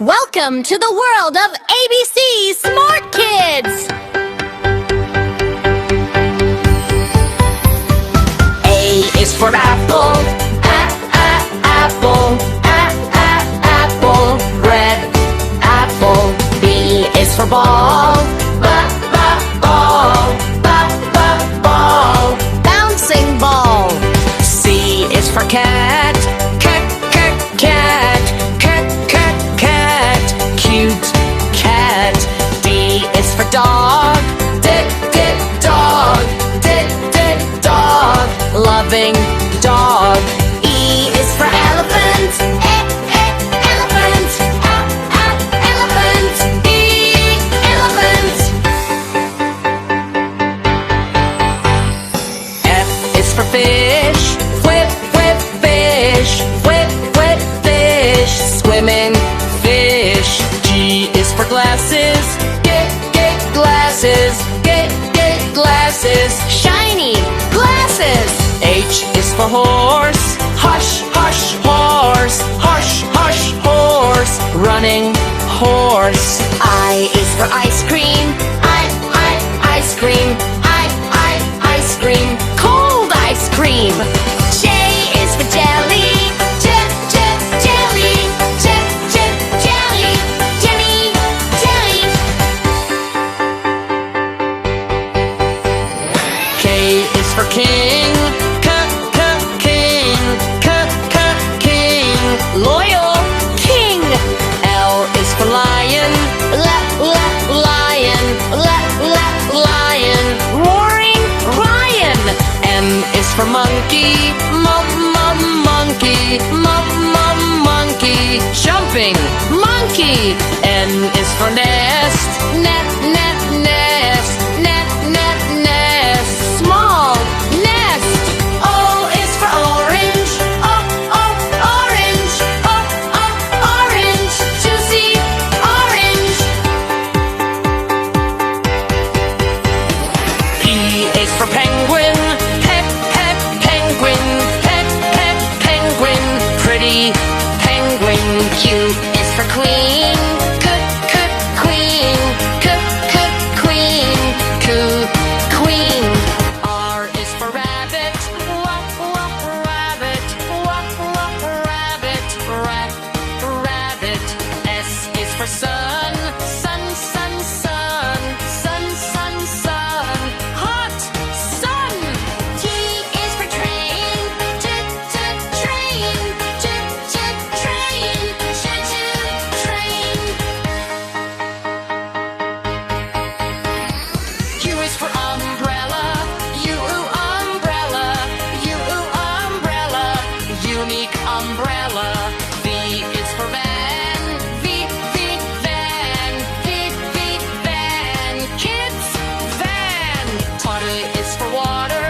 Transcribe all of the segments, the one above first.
Welcome to the world of ABC Smart Kids! A is for apple, apple, apple, red apple. B is for ball, ball, ball, bouncing ball. C is for cat, cat, cute cat. D is for dog, dog, loving dog. E is for elephant, elephant, elephant. E, elephant. F is for fish, fish, fish, swimming fish. G is for glasses, glasses, shiny glasses. H is for horse, horse, running horse. I is for ice cream, ice cream, cold ice cream. J is for jelly, jelly, K is for king, king, loyal king. L is for lion, lion, roaring lion. M is for monkey, monkey, jumping monkey. N is for nest, nest, small nest. O is for orange, orange, juicy orange. P is for penguin, penguin, pretty penguin. Q is for queen, queen. R is for rabbit, rabbit. S is for sun, hot sun. T is for train, train. U is for umbrella, umbrella, unique umbrella. V is for van, van, kids van. Water is for water,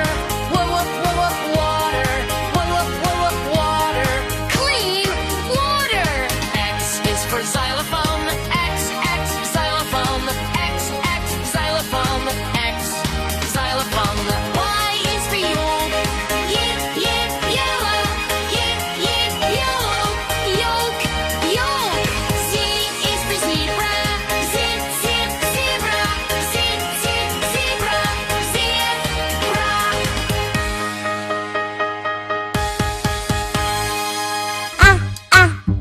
water, clean water. X is for xylophone, xylophone, xylophone. Y is for yolk, yolk. Z is for zebra, zebra.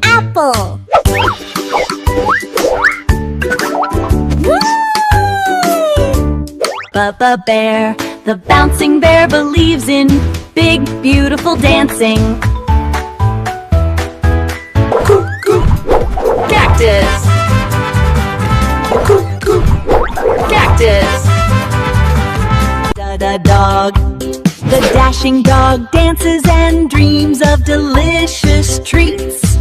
Apple. Bubba Bear, the bouncing bear, believes in big, beautiful dancing. Cactus. Cactus. Da dog. The dashing dog dances and dreams of delicious treats.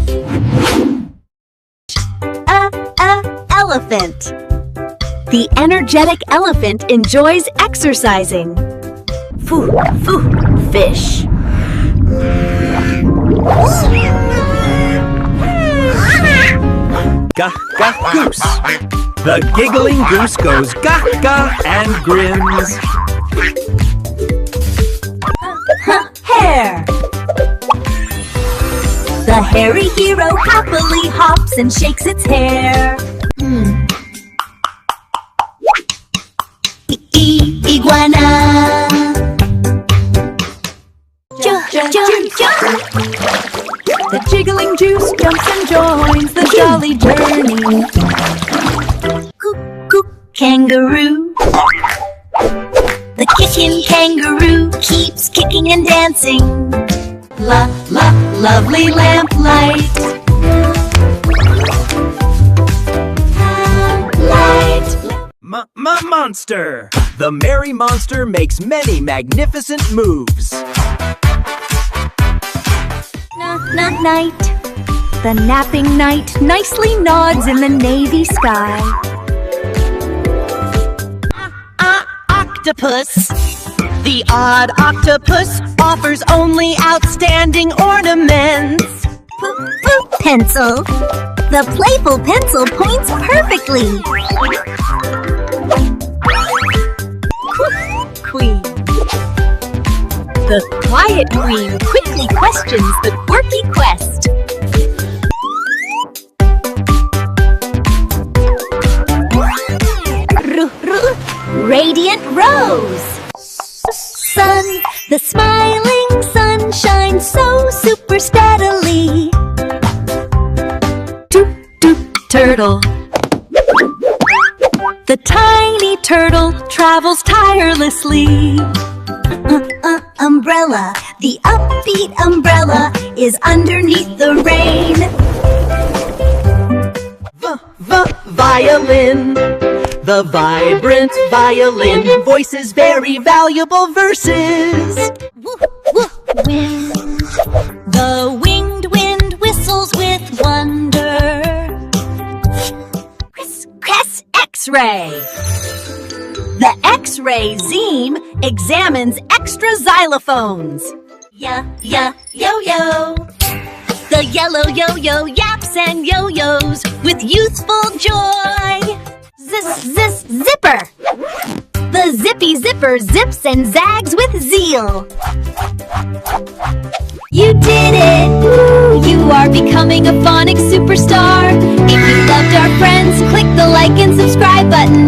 Elephant. The energetic elephant enjoys exercising. Fish. Goose. The giggling goose goes gah and grins. Hare. The hairy hero happily hops and shakes its hair. Iguana. Jump. The jiggling juice jumps and joins the jolly journey. Kangaroo. The kicking kangaroo keeps kicking and dancing. Lovely lamplight. Monster! The merry monster makes many magnificent moves. Night. The napping knight nicely nods in the navy sky. Octopus. The odd octopus offers only outstanding ornaments. Pencil. The playful pencil points perfectly. Queen. The quiet queen quickly questions the quirky quest. Radiant rose. Sun, the smiling sun shines so super steadily. Turtle. The tiny turtle travels tirelessly. Umbrella. The upbeat umbrella is underneath the rain. Violin. The vibrant violin voices very valuable verses. Wind. The winged wind whistles with wonder. Cress X-ray. The X-ray Zeem examines extra xylophones. Yo-yo. The yellow yo-yo yaps and yo-yos with youthful joy. Zipper. The zippy zipper zips and zags with zeal. You did it! You are becoming a phonics superstar. If you loved our friends, click the like and subscribe button.